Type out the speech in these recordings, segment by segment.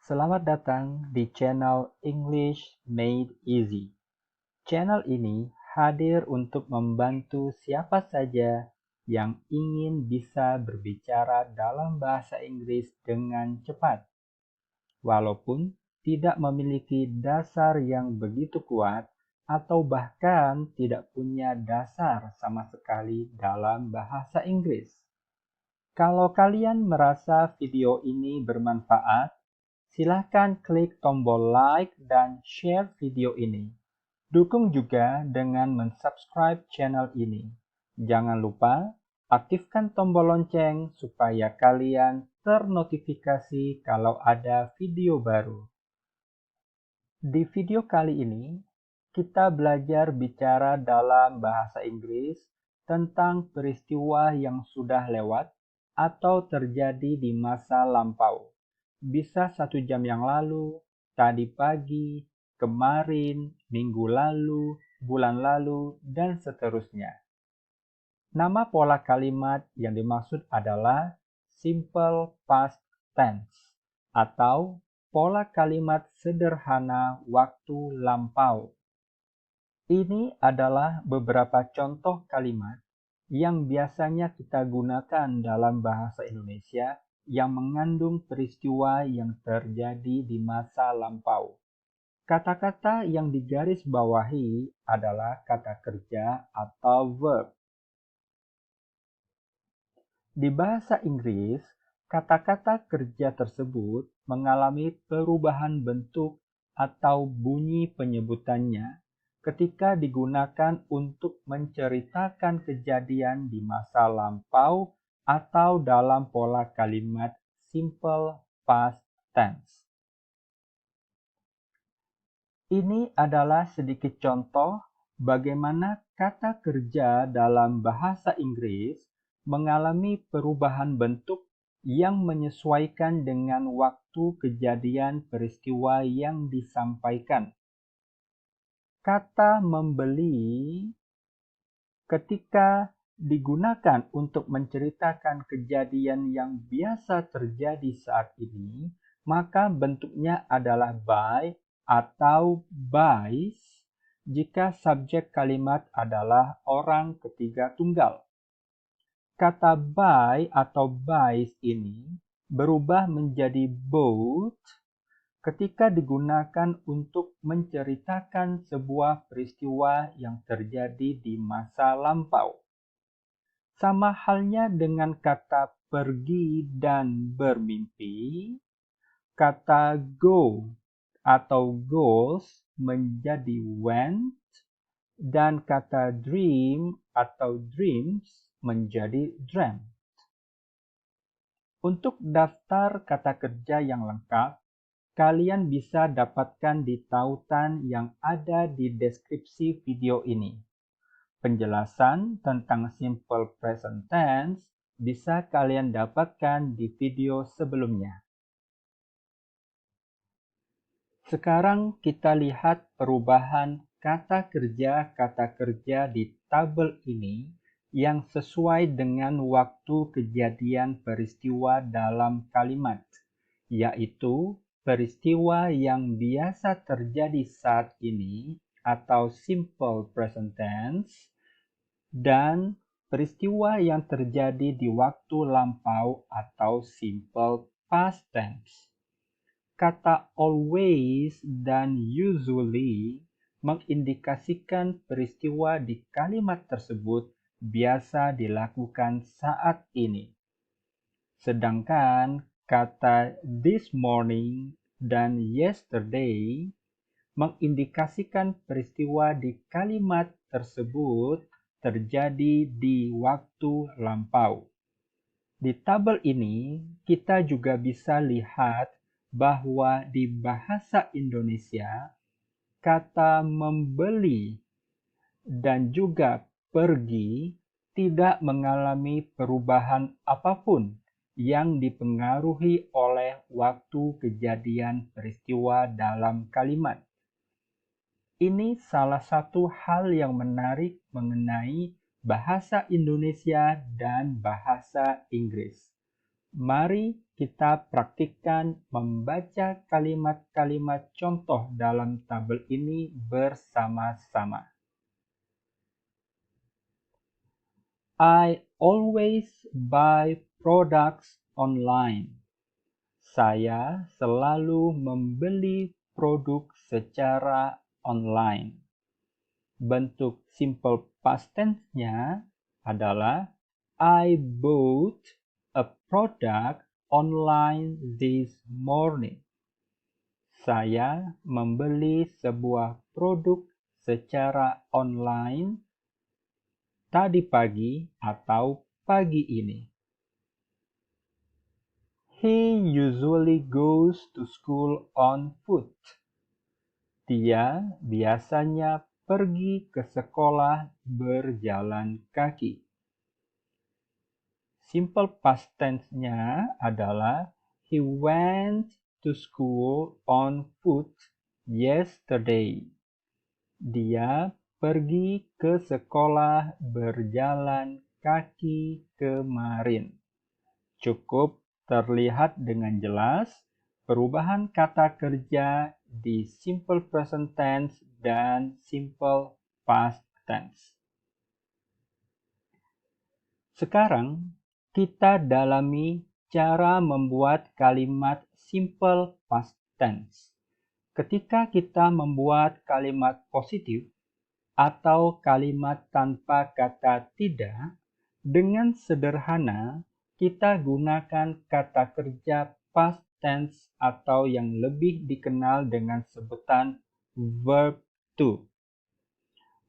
Selamat datang di channel English Made Easy. Channel ini hadir untuk membantu siapa saja yang ingin bisa berbicara dalam bahasa Inggris dengan cepat, walaupun tidak memiliki dasar yang begitu kuat atau bahkan tidak punya dasar sama sekali dalam bahasa Inggris. Kalau kalian merasa video ini bermanfaat, silakan klik tombol like dan share video ini. Dukung juga dengan mensubscribe channel ini. Jangan lupa aktifkan tombol lonceng supaya kalian ternotifikasi kalau ada video baru. Di video kali ini, kita belajar bicara dalam bahasa Inggris tentang peristiwa yang sudah lewat atau terjadi di masa lampau. Bisa 1 jam yang lalu, tadi pagi, kemarin, minggu lalu, bulan lalu, dan seterusnya. Nama pola kalimat yang dimaksud adalah simple past tense atau pola kalimat sederhana waktu lampau. Ini adalah beberapa contoh kalimat yang biasanya kita gunakan dalam bahasa Indonesia yang mengandung peristiwa yang terjadi di masa lampau. Kata-kata yang digarisbawahi adalah kata kerja atau verb. Di bahasa Inggris, kata-kata kerja tersebut mengalami perubahan bentuk atau bunyi penyebutannya ketika digunakan untuk menceritakan kejadian di masa lampau atau dalam pola kalimat simple past tense. Ini adalah sedikit contoh bagaimana kata kerja dalam bahasa Inggris mengalami perubahan bentuk yang menyesuaikan dengan waktu kejadian peristiwa yang disampaikan. Kata membeli ketika digunakan untuk menceritakan kejadian yang biasa terjadi saat ini, maka bentuknya adalah buy atau buys jika subjek kalimat adalah orang ketiga tunggal. Kata buy atau buys ini berubah menjadi bought ketika digunakan untuk menceritakan sebuah peristiwa yang terjadi di masa lampau. Sama halnya dengan kata pergi dan bermimpi, kata go atau goes menjadi went, dan kata dream atau dreams menjadi dreamt. Untuk daftar kata kerja yang lengkap, kalian bisa dapatkan di tautan yang ada di deskripsi video ini. Penjelasan tentang simple present tense bisa kalian dapatkan di video sebelumnya. Sekarang kita lihat perubahan kata kerja di tabel ini yang sesuai dengan waktu kejadian peristiwa dalam kalimat, yaitu peristiwa yang biasa terjadi saat ini atau simple present tense dan peristiwa yang terjadi di waktu lampau atau simple past tense. Kata always dan usually mengindikasikan peristiwa di kalimat tersebut biasa dilakukan saat ini. Sedangkan kata this morning dan yesterday mengindikasikan peristiwa di kalimat tersebut terjadi di waktu lampau. Di tabel ini, kita juga bisa lihat bahwa di bahasa Indonesia, kata membeli dan juga pergi tidak mengalami perubahan apapun yang dipengaruhi oleh waktu kejadian peristiwa dalam kalimat. Ini salah satu hal yang menarik mengenai bahasa Indonesia dan bahasa Inggris. Mari kita praktikkan membaca kalimat-kalimat contoh dalam tabel ini bersama-sama. I always buy products online. Saya selalu membeli produk secara online. Bentuk simple past tense-nya adalah I bought a product online this morning. Saya membeli sebuah produk secara online tadi pagi atau pagi ini. He usually goes to school on foot. Dia biasanya pergi ke sekolah berjalan kaki. Simple past tense-nya adalah he went to school on foot yesterday. Dia pergi ke sekolah berjalan kaki kemarin. Cukup terlihat dengan jelas perubahan kata kerja di simple present tense dan simple past tense. Sekarang kita dalami cara membuat kalimat simple past tense. Ketika kita membuat kalimat positif atau kalimat tanpa kata tidak, dengan sederhana kita gunakan kata kerja past tense atau yang lebih dikenal dengan sebutan verb to.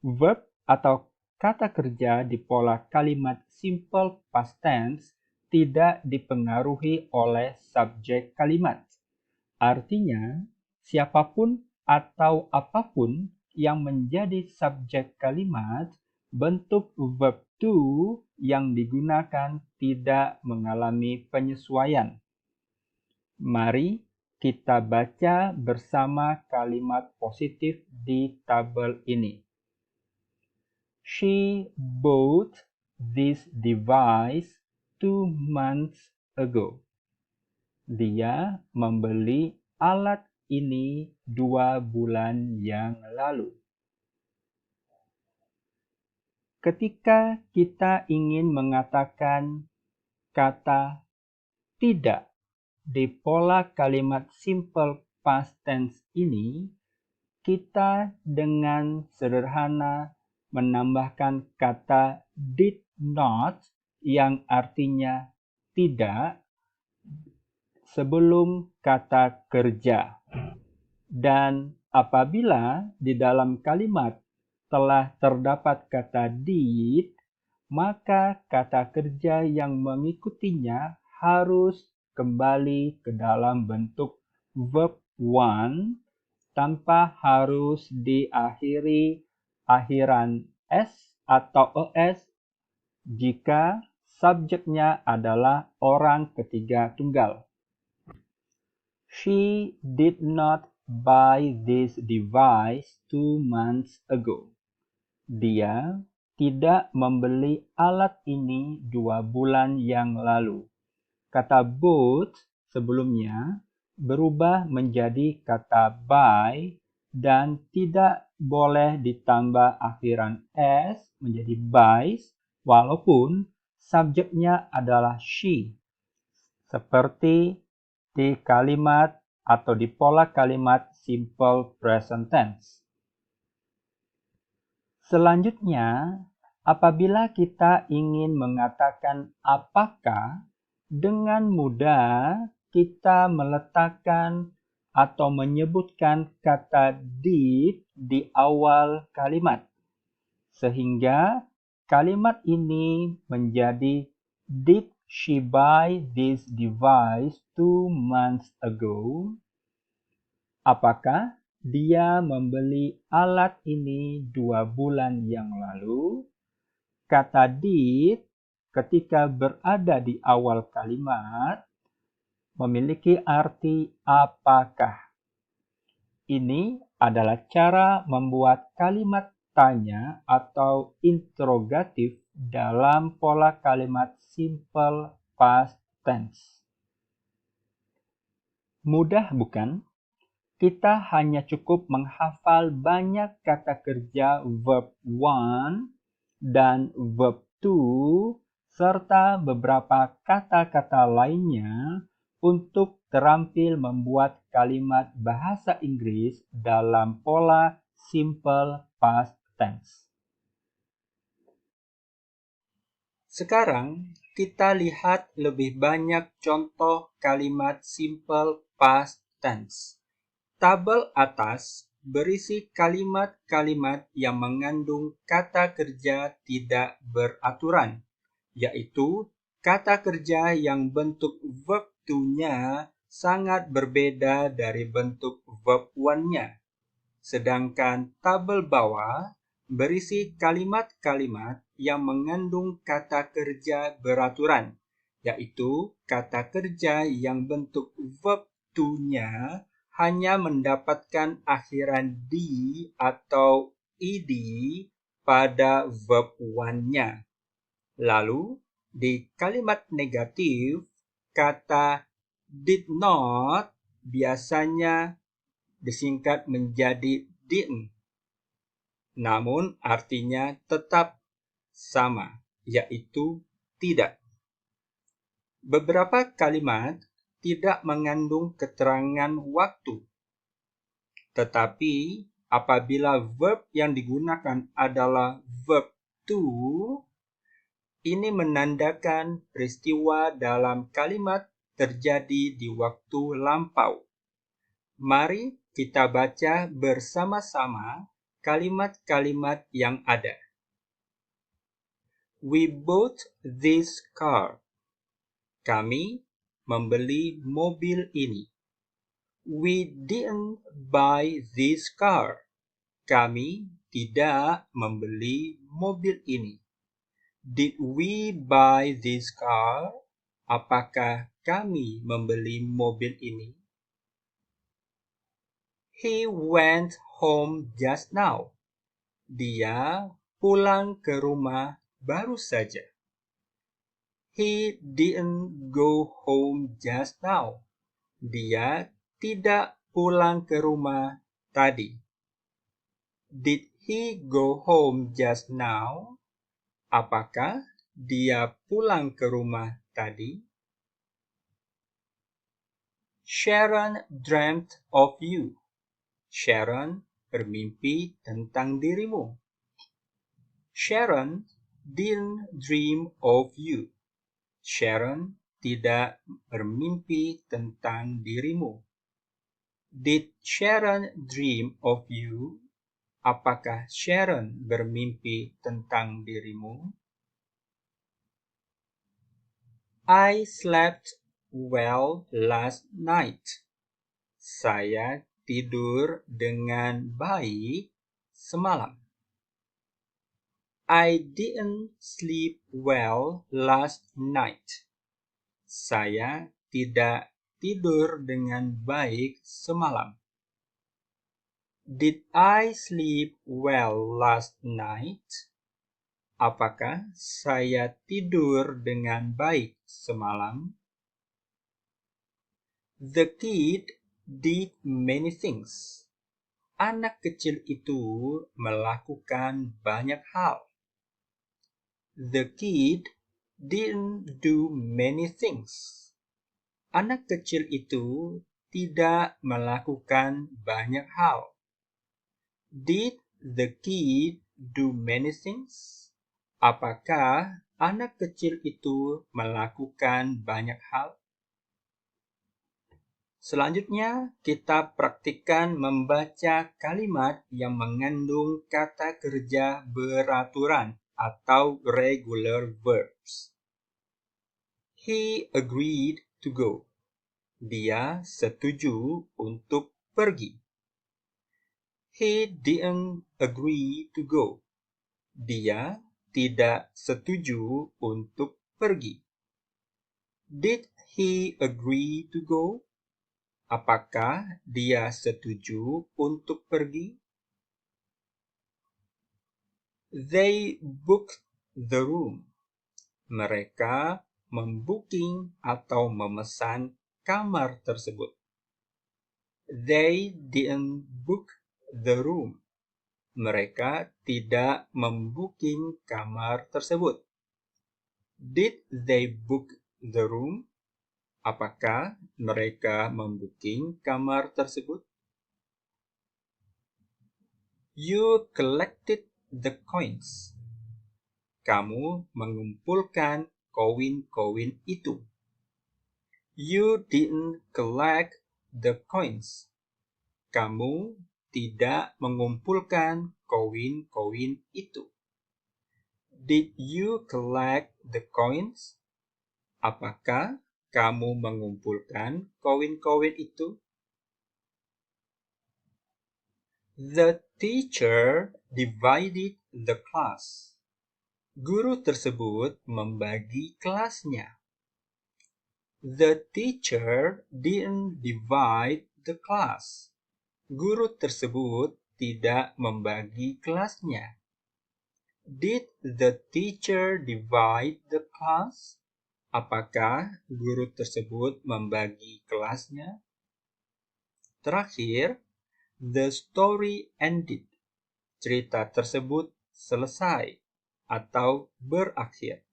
Verb atau kata kerja di pola kalimat simple past tense tidak dipengaruhi oleh subjek kalimat. Artinya, siapapun atau apapun yang menjadi subjek kalimat, bentuk verb to yang digunakan tidak mengalami penyesuaian. Mari kita baca bersama kalimat positif di tabel ini. She bought this device 2 months ago. Dia membeli alat ini 2 bulan yang lalu. Ketika kita ingin mengatakan kata tidak di pola kalimat simple past tense ini, kita dengan sederhana menambahkan kata did not yang artinya tidak sebelum kata kerja. Dan apabila di dalam kalimat telah terdapat kata did, maka kata kerja yang mengikutinya harus kembali ke dalam bentuk verb one tanpa harus diakhiri akhiran s atau es jika subjeknya adalah orang ketiga tunggal. She did not buy this device 2 months ago. Dia tidak membeli alat ini 2 bulan yang lalu. Kata bought sebelumnya berubah menjadi kata buy dan tidak boleh ditambah akhiran s menjadi buys walaupun subjeknya adalah she. Seperti di kalimat atau di pola kalimat simple present tense. Selanjutnya, apabila kita ingin mengatakan apakah, dengan mudah kita meletakkan atau menyebutkan kata did di awal kalimat. Sehingga kalimat ini menjadi did she buy this device 2 months ago? Apakah dia membeli alat ini 2 bulan yang lalu? Kata did ketika berada di awal kalimat memiliki arti apakah. Ini adalah cara membuat kalimat tanya atau interrogatif dalam pola kalimat simple past tense. Mudah bukan? Kita hanya cukup menghafal banyak kata kerja verb one dan verb to serta beberapa kata-kata lainnya untuk terampil membuat kalimat bahasa Inggris dalam pola simple past tense. Sekarang kita lihat lebih banyak contoh kalimat simple past tense. Tabel atas berisi kalimat-kalimat yang mengandung kata kerja tidak beraturan, yaitu kata kerja yang bentuk verb to-nya sangat berbeda dari bentuk verb one-nya. Sedangkan tabel bawah berisi kalimat-kalimat yang mengandung kata kerja beraturan, yaitu kata kerja yang bentuk verb to-nya hanya mendapatkan akhiran d atau ed pada verb one-nya. Lalu, di kalimat negatif, kata did not biasanya disingkat menjadi didn't. Namun artinya tetap sama, yaitu tidak. Beberapa kalimat tidak mengandung keterangan waktu. Tetapi apabila verb yang digunakan adalah verb to, ini menandakan peristiwa dalam kalimat terjadi di waktu lampau. Mari kita baca bersama-sama kalimat-kalimat yang ada. We bought this car. Kami membeli mobil ini. We didn't buy this car. Kami tidak membeli mobil ini. Did we buy this car? Apakah kami membeli mobil ini? He went home just now. Dia pulang ke rumah baru saja. He didn't go home just now. Dia tidak pulang ke rumah tadi. Did he go home just now? Apakah dia pulang ke rumah tadi? Sharon dreamt of you. Sharon bermimpi tentang dirimu. Sharon didn't dream of you. Sharon tidak bermimpi tentang dirimu. Did Sharon dream of you? Apakah Sharon bermimpi tentang dirimu? I slept well last night. Saya tidur dengan baik semalam. I didn't sleep well last night. Saya tidak tidur dengan baik semalam. Did I sleep well last night? Apakah saya tidur dengan baik semalam? The kid did many things. Anak kecil itu melakukan banyak hal. The kid didn't do many things. Anak kecil itu tidak melakukan banyak hal. Did the kid do many things? Apakah anak kecil itu melakukan banyak hal? Selanjutnya, kita praktikkan membaca kalimat yang mengandung kata kerja beraturan atau regular verbs. He agreed to go. Dia setuju untuk pergi. He didn't agree to go. Dia tidak setuju untuk pergi. Did he agree to go? Apakah dia setuju untuk pergi? They booked the room. Mereka membooking atau memesan kamar tersebut. They didn't book the room. Mereka tidak membooking kamar tersebut. Did they book the room? Apakah mereka membooking kamar tersebut? You collected the coins. Kamu mengumpulkan koin-koin itu. You didn't collect the coins. Kamu tidak mengumpulkan koin-koin itu. Did you collect the coins? Apakah kamu mengumpulkan koin-koin itu? The teacher divided the class. Guru tersebut membagi kelasnya. The teacher didn't divide the class. Guru tersebut tidak membagi kelasnya. Did the teacher divide the class? Apakah guru tersebut membagi kelasnya? Terakhir, the story ended. Cerita tersebut selesai atau berakhir.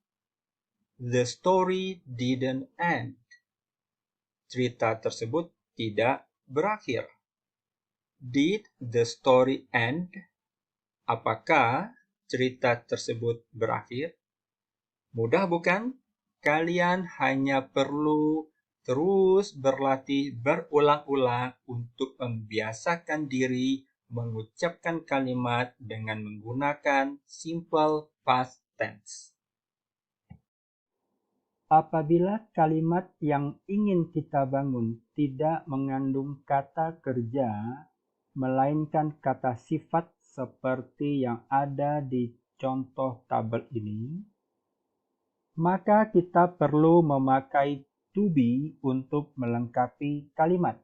The story didn't end. Cerita tersebut tidak berakhir. Did the story end? Apakah cerita tersebut berakhir? Mudah bukan? Kalian hanya perlu terus berlatih berulang-ulang untuk membiasakan diri mengucapkan kalimat dengan menggunakan simple past tense. Apabila kalimat yang ingin kita bangun tidak mengandung kata kerja, melainkan kata sifat seperti yang ada di contoh tabel ini, maka kita perlu memakai to be untuk melengkapi kalimat.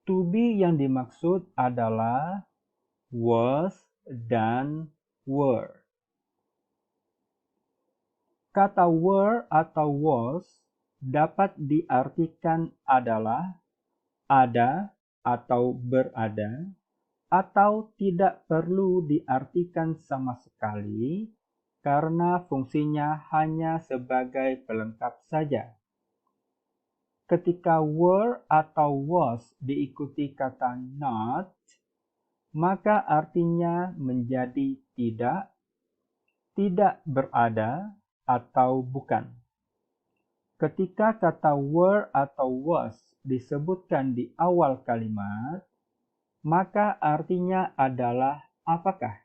To be yang dimaksud adalah was dan were. Kata were atau was dapat diartikan adalah ada atau berada, atau tidak perlu diartikan sama sekali karena fungsinya hanya sebagai pelengkap saja. Ketika were atau was diikuti kata not, maka artinya menjadi tidak berada, atau bukan. Ketika kata were atau was disebutkan di awal kalimat, maka artinya adalah apakah?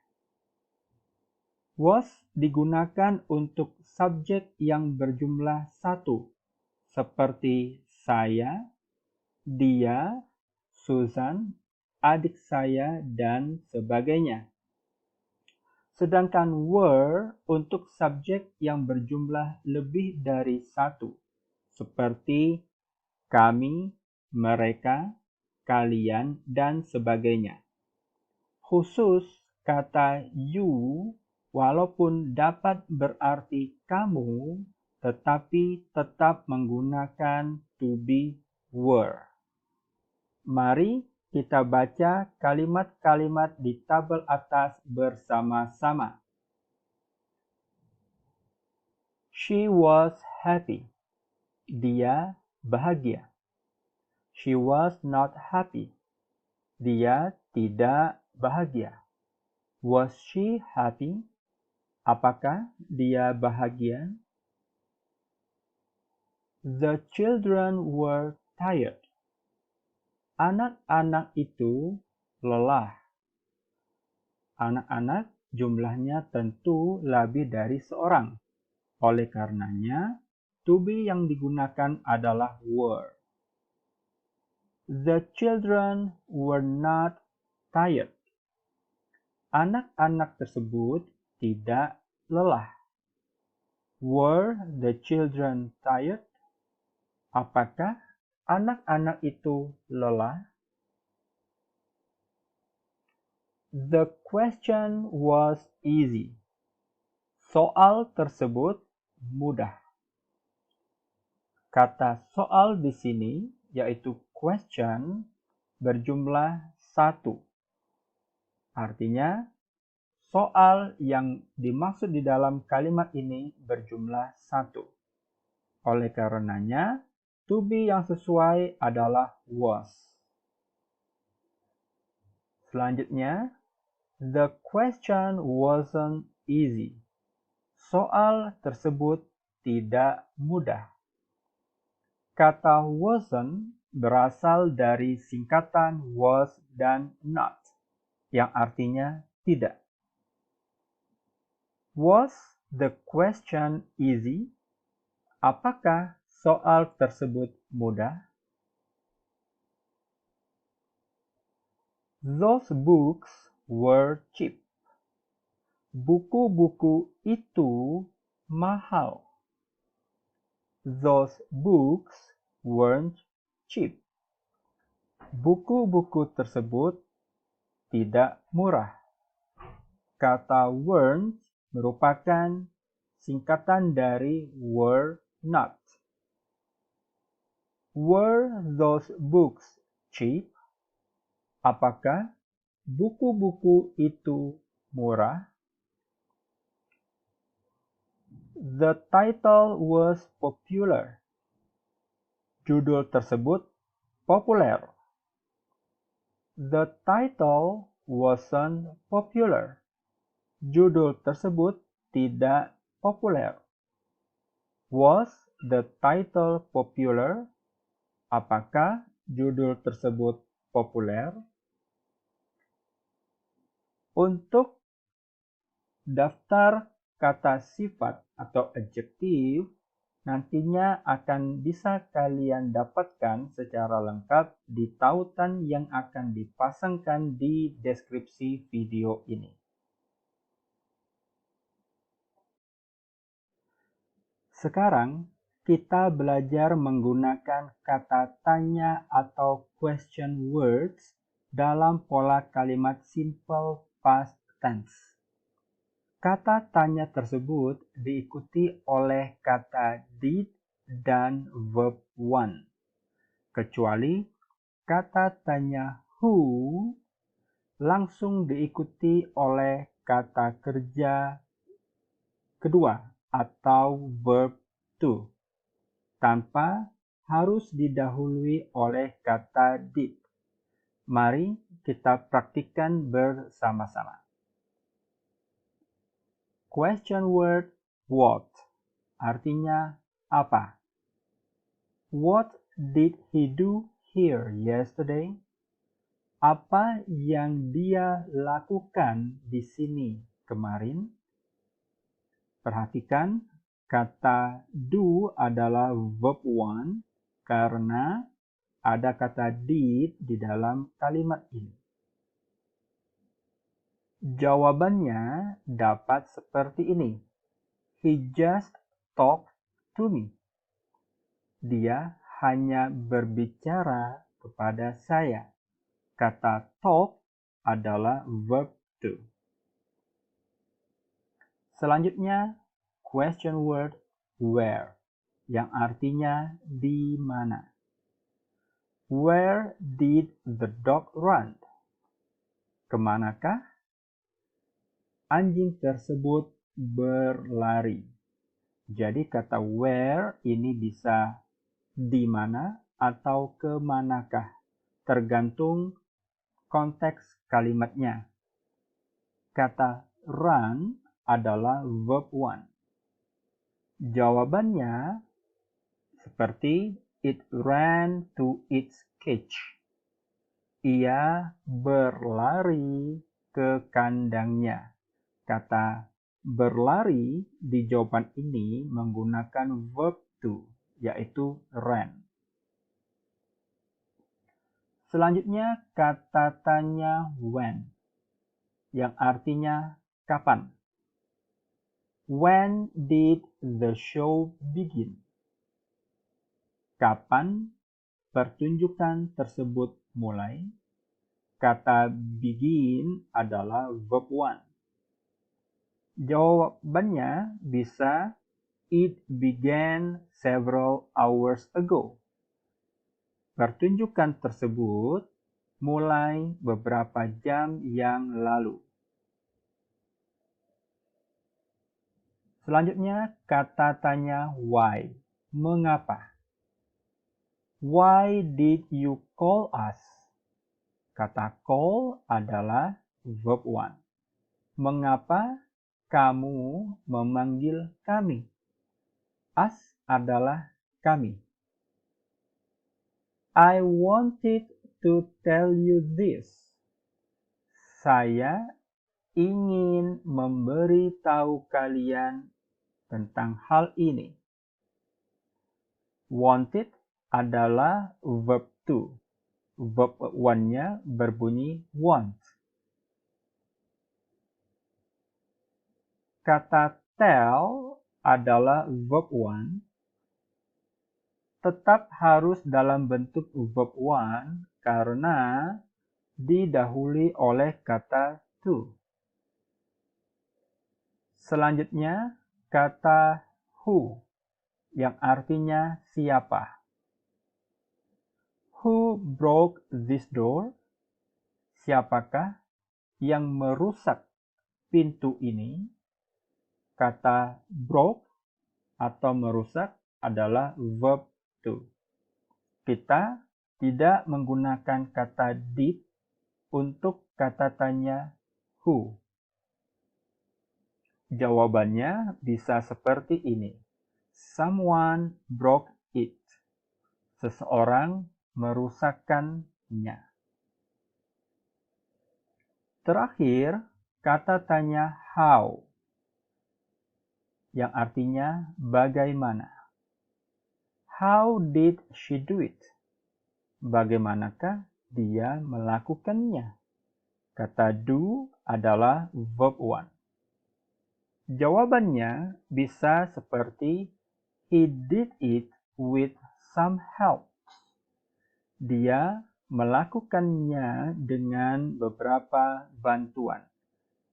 Was digunakan untuk subjek yang berjumlah satu, seperti saya, dia, Susan, adik saya, dan sebagainya. Sedangkan were untuk subjek yang berjumlah lebih dari satu, seperti kami, mereka, kalian, dan sebagainya. Khusus kata you, walaupun dapat berarti kamu, tetapi tetap menggunakan to be were. Mari kita baca kalimat-kalimat di tabel atas bersama-sama. She was happy. Dia bahagia. She was not happy. Dia tidak bahagia. Was she happy? Apakah dia bahagia? The children were tired. Anak-anak itu lelah. Anak-anak jumlahnya tentu lebih dari seorang. Oleh karenanya, to be yang digunakan adalah were. The children were not tired. Anak-anak tersebut tidak lelah. Were the children tired? Apakah anak-anak itu lelah? The question was easy. Soal tersebut mudah. Kata soal di sini, yaitu question, berjumlah 1. Artinya, soal yang dimaksud di dalam kalimat ini berjumlah 1. Oleh karenanya, to be yang sesuai adalah was. Selanjutnya, the question wasn't easy. Soal tersebut tidak mudah. Kata wasn't berasal dari singkatan was dan not, yang artinya tidak. Was the question easy? Apakah soal tersebut mudah? Those books were cheap. Buku-buku itu mahal. Those books weren't cheap. Buku-buku tersebut tidak murah. Kata weren't merupakan singkatan dari were not. Were those books cheap? Apakah buku-buku itu murah? The title was popular. Judul tersebut populer. The title wasn't popular. Judul tersebut tidak populer. Was the title popular? Apakah judul tersebut populer? Untuk daftar kata sifat atau adjektif, nantinya akan bisa kalian dapatkan secara lengkap di tautan yang akan dipasangkan di deskripsi video ini. Sekarang, kita belajar menggunakan kata tanya atau question words dalam pola kalimat simple past tense. Kata tanya tersebut diikuti oleh kata did dan verb one. Kecuali kata tanya who langsung diikuti oleh kata kerja kedua atau verb to, tanpa harus didahului oleh kata did. Mari kita praktikkan bersama-sama. Question word what artinya apa? What did he do here yesterday? Apa yang dia lakukan di sini kemarin? Perhatikan, kata do adalah verb one karena ada kata did di dalam kalimat ini. Jawabannya dapat seperti ini. He just talked to me. Dia hanya berbicara kepada saya. Kata talk adalah verb to. Selanjutnya, question word where, yang artinya di mana. Where did the dog run? Kemanakah anjing tersebut berlari? Jadi kata where ini bisa di mana atau kemanakah, tergantung konteks kalimatnya. Kata run adalah verb one. Jawabannya seperti it ran to its cage. Ia berlari ke kandangnya. Kata berlari di jawaban ini menggunakan verb to, yaitu ran. Selanjutnya kata tanya when, yang artinya kapan. When did the show begin? Kapan pertunjukan tersebut mulai? Kata begin adalah verb one. Jawabannya bisa it began several hours ago. Pertunjukan tersebut mulai beberapa jam yang lalu. Selanjutnya, kata tanya why. Mengapa? Why did you call us? Kata call adalah verb 1. Mengapa kamu memanggil kami? Us adalah kami. I wanted to tell you this. Saya ingin memberitahu kalian tentang hal ini. Wanted adalah verb 2. Verb 1-nya berbunyi want. Kata tell adalah verb 1. Tetap harus dalam bentuk verb 1 karena didahului oleh kata to. Selanjutnya, kata who yang artinya siapa. Who broke this door? Siapakah yang merusak pintu ini? Kata broke atau merusak adalah verb 2. Kita tidak menggunakan kata did untuk kata tanya who. Jawabannya bisa seperti ini. Someone broke it. Seseorang merusakkannya. Terakhir, kata tanya how, yang artinya bagaimana. How did she do it? Bagaimanakah dia melakukannya? Kata do adalah verb 1. Jawabannya bisa seperti he did it with some help. Dia melakukannya dengan beberapa bantuan.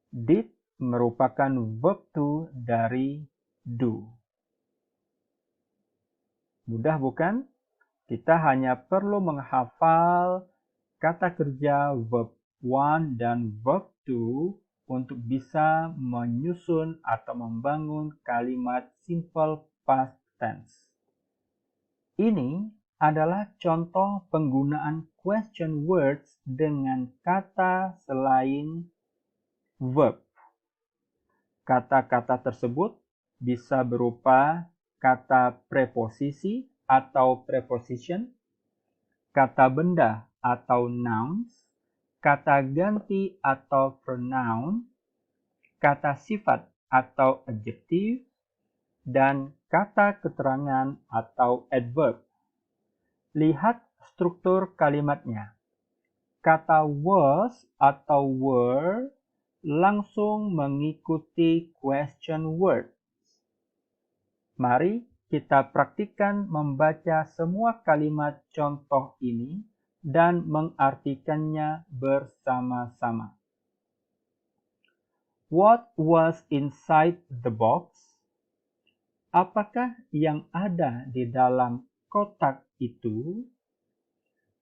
Did merupakan verb 2 dari do. Mudah bukan? Kita hanya perlu menghafal kata kerja verb 1 dan verb 2 untuk bisa menyusun atau membangun kalimat simple past tense. Ini adalah contoh penggunaan question words dengan kata selain verb. Kata-kata tersebut bisa berupa kata preposisi atau preposition, kata benda atau nouns, kata ganti atau pronoun, kata sifat atau adjective, dan kata keterangan atau adverb. Lihat struktur kalimatnya. Kata was atau were langsung mengikuti question word. Mari kita praktikkan membaca semua kalimat contoh ini dan mengartikannya bersama-sama. What was inside the box? Apakah yang ada di dalam kotak itu?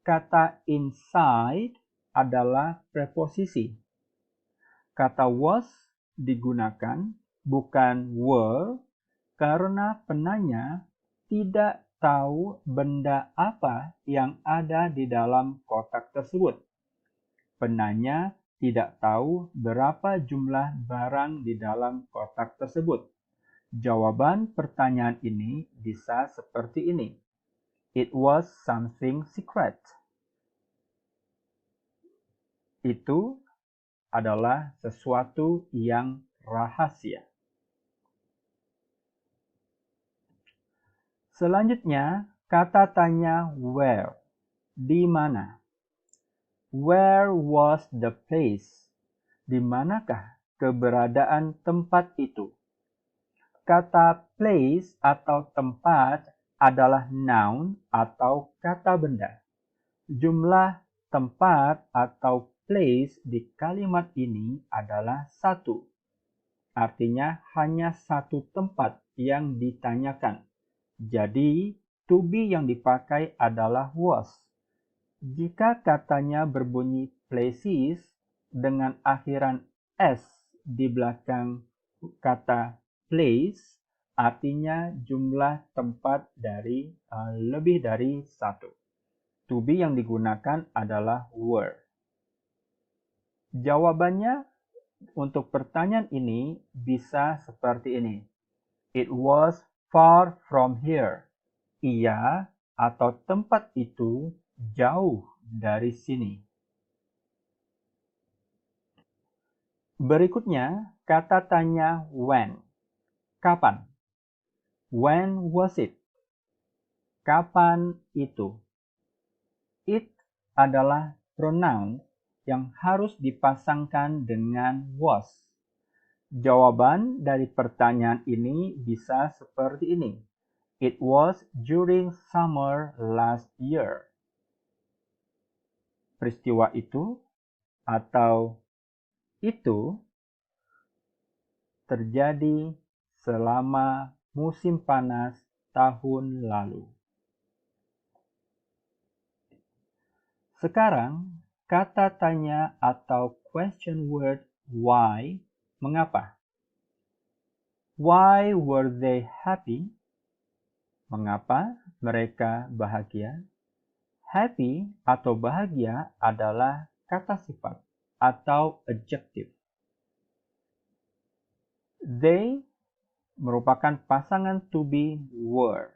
Kata inside adalah preposisi. Kata was digunakan, bukan were, karena penanya tidak tahu benda apa yang ada di dalam kotak tersebut. Penanya tidak tahu berapa jumlah barang di dalam kotak tersebut. Jawaban pertanyaan ini bisa seperti ini. It was something secret. Itu adalah sesuatu yang rahasia. Selanjutnya, kata tanya where. Di mana? Where was the place? Di manakah keberadaan tempat itu? Kata place atau tempat adalah noun atau kata benda. Jumlah tempat atau place di kalimat ini adalah 1. Artinya hanya satu tempat yang ditanyakan. Jadi, to be yang dipakai adalah was. Jika katanya berbunyi places dengan akhiran s di belakang kata place, artinya jumlah tempat dari lebih dari satu. To be yang digunakan adalah were. Jawabannya untuk pertanyaan ini bisa seperti ini. It was far from here. Ia atau tempat itu jauh dari sini. Berikutnya, kata tanya when. Kapan? When was it? Kapan itu? It adalah pronoun yang harus dipasangkan dengan was. Jawaban dari pertanyaan ini bisa seperti ini. It was during summer last year. Peristiwa itu atau itu terjadi selama musim panas tahun lalu. Sekarang, kata tanya atau question word why, mengapa? Why were they happy? Mengapa mereka bahagia? Happy atau bahagia adalah kata sifat atau adjective. They merupakan pasangan to be were.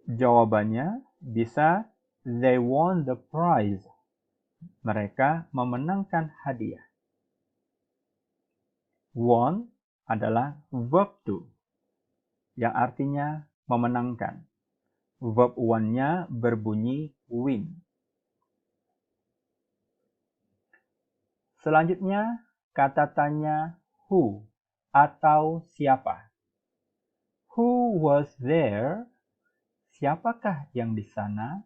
Jawabannya bisa they won the prize. Mereka memenangkan hadiah. Won adalah verb to yang artinya memenangkan. Verb one-nya berbunyi win. Selanjutnya, kata tanya who atau siapa. Who was there? Siapakah yang di sana?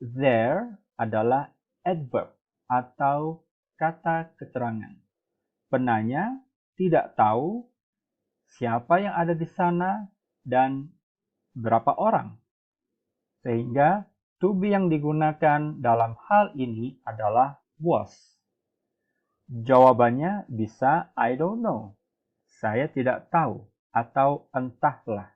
There adalah adverb atau kata keterangan. Penanya tidak tahu siapa yang ada di sana dan berapa orang. Sehingga to be yang digunakan dalam hal ini adalah was. Jawabannya bisa I don't know. Saya tidak tahu atau entahlah.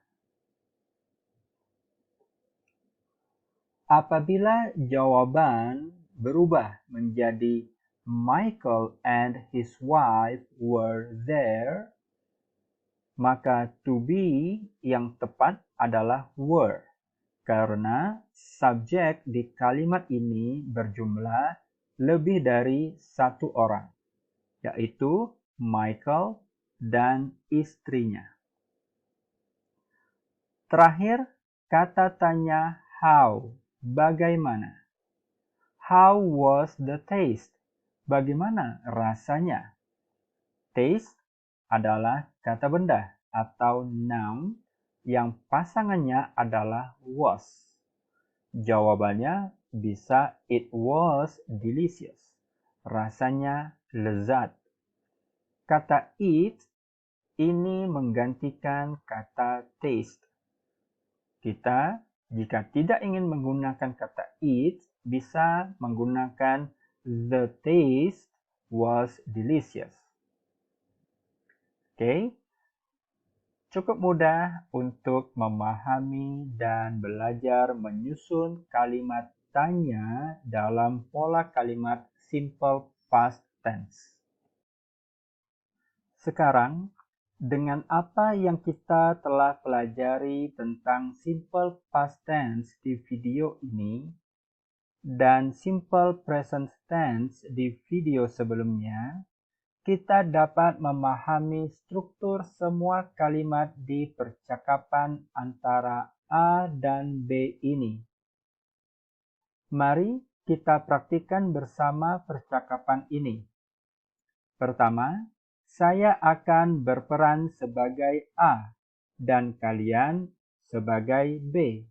Apabila jawaban berubah menjadi Michael and his wife were there, maka to be yang tepat adalah were. Karena subjek di kalimat ini berjumlah lebih dari satu orang, yaitu Michael dan istrinya. Terakhir, kata tanya how, bagaimana. How was the taste? Bagaimana rasanya? Taste adalah kata benda atau noun yang pasangannya adalah was. Jawabannya bisa it was delicious. Rasanya lezat. Kata eat ini menggantikan kata taste. Kita jika tidak ingin menggunakan kata eat, bisa menggunakan the taste was delicious. Oke. Cukup mudah untuk memahami dan belajar menyusun kalimat tanya dalam pola kalimat simple past tense. Sekarang, dengan apa yang kita telah pelajari tentang simple past tense di video ini dan simple present tense di video sebelumnya, kita dapat memahami struktur semua kalimat di percakapan antara A dan B ini. Mari kita praktikkan bersama percakapan ini. Pertama, saya akan berperan sebagai A dan kalian sebagai B.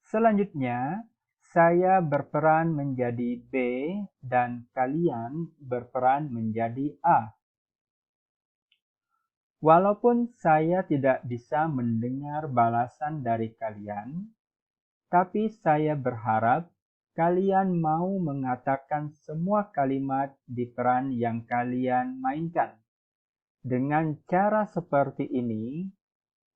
Selanjutnya, saya berperan menjadi B dan kalian berperan menjadi A. Walaupun saya tidak bisa mendengar balasan dari kalian, tapi saya berharap kalian mau mengatakan semua kalimat di peran yang kalian mainkan. Dengan cara seperti ini,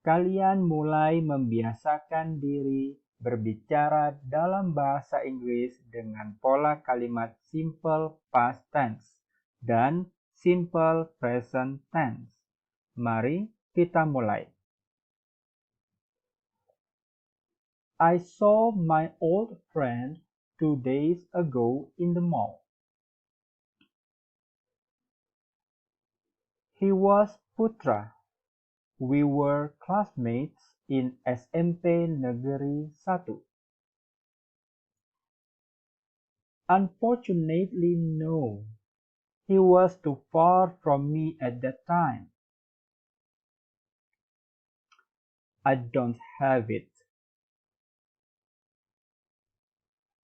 kalian mulai membiasakan diri berbicara dalam bahasa Inggris dengan pola kalimat simple past tense dan simple present tense. Mari kita mulai. I saw my old friend 2 days ago in the mall. He was Putra. We were classmates in SMP Negeri 1. Unfortunately, no. He was too far from me at that time. I don't have it.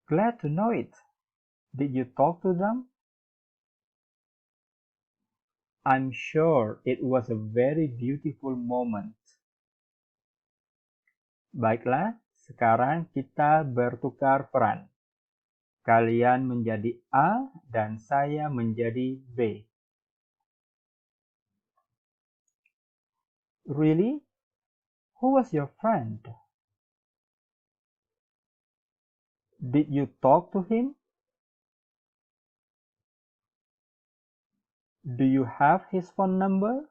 Glad to know it. Did you talk to them? I'm sure it was a very beautiful moment. Baiklah, sekarang kita bertukar peran. Kalian menjadi A dan saya menjadi B. Really? Who was your friend? Did you talk to him? Do you have his phone number?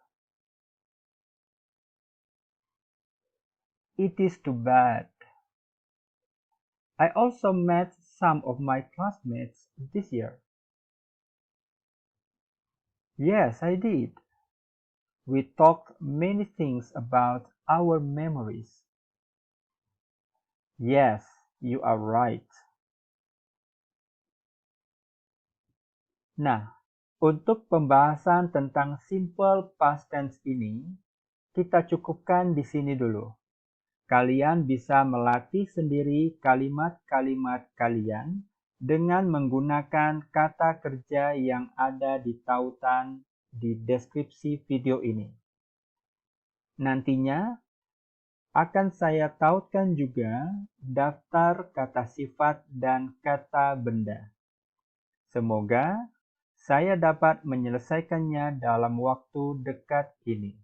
It is too bad. I also met some of my classmates this year. Yes, I did. We talked many things about our memories. Yes, you are right. Nah, untuk pembahasan tentang simple past tense ini, kita cukupkan di sini dulu. Kalian bisa melatih sendiri kalimat-kalimat kalian dengan menggunakan kata kerja yang ada di tautan di deskripsi video ini. Nantinya akan saya tautkan juga daftar kata sifat dan kata benda. Semoga saya dapat menyelesaikannya dalam waktu dekat ini.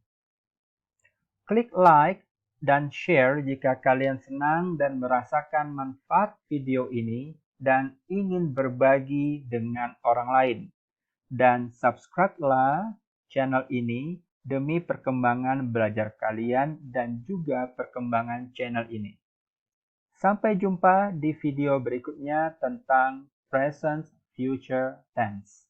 Klik like dan share jika kalian senang dan merasakan manfaat video ini dan ingin berbagi dengan orang lain. Dan subscribe-lah channel ini demi perkembangan belajar kalian dan juga perkembangan channel ini. Sampai jumpa di video berikutnya tentang present future tense.